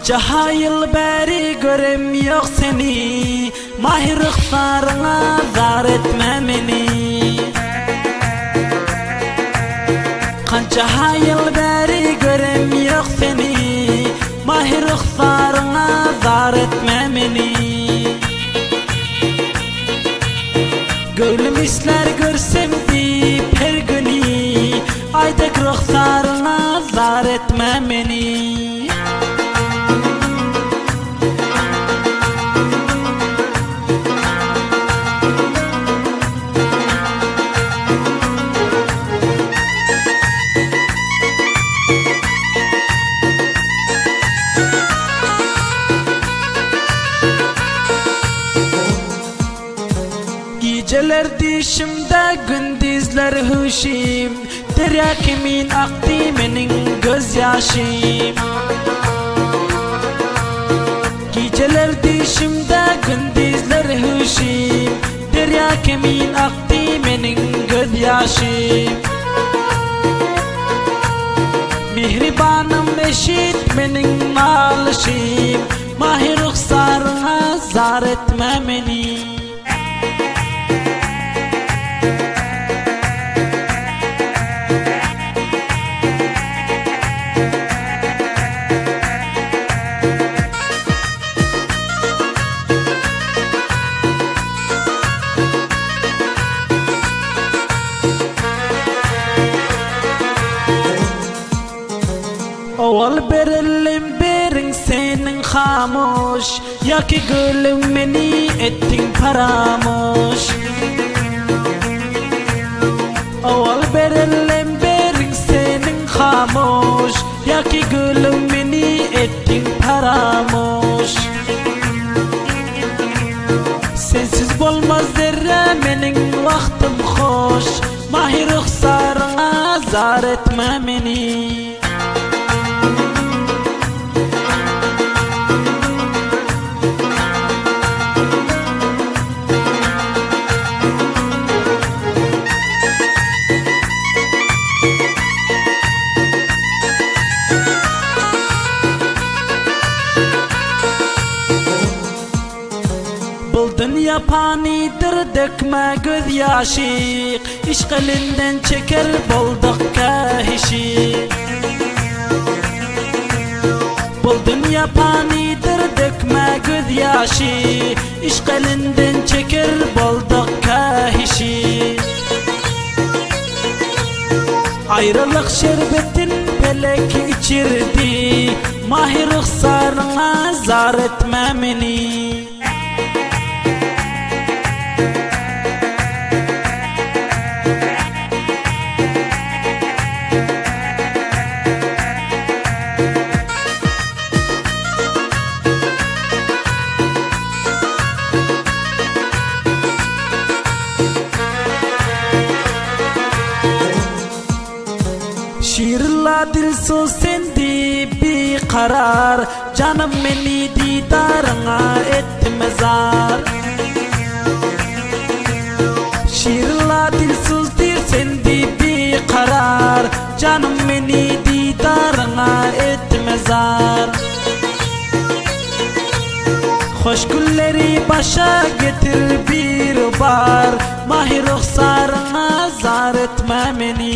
Kanca hayıl beri görem yok seni, mahir rıhsarına zar etme beni. Kanca hayıl beri görem yok seni, mahir rıhsarına zar etme beni. Gönlüm ister görsem deyip her günü, aydek rıhsarına zar etme beni. Geceler dişimde, gündüzler huşim, derya kimin aktı benim gözyaşım. Geceler dişimde, gündüzler huşim, derya kimin aktı benim gözyaşım. Mihribanım eşit benim malışım, mahir rıhsarına zar etme beni. Oval berelim berin senin hamuş, ya ki gülüm beni ettin paramuş. Oval berelim berin senin hamuş, ya ki gülüm beni ettin paramuş. Sensiz olmaz zerre benim vaktim hoş, mahir rıhsarına zar etme beni. Dünya panidir dökme gözyaşı, İşk elinden çeker bulduk kahişi. Bu dünya panidir dökme gözyaşı, İşk elinden çeker bulduk kahişi. Ayrılık şerbetin pelek içirdi, mahir rıhsarına zar etme beni. Şiirla dilsiz sendi bir karar, canım beni didarına etme zar. Şiirla dilsizdir sendi bir karar, canım beni didarına etme zar. Hoş günleri başa getir bir bar, mahir rıhsarına zar etme beni.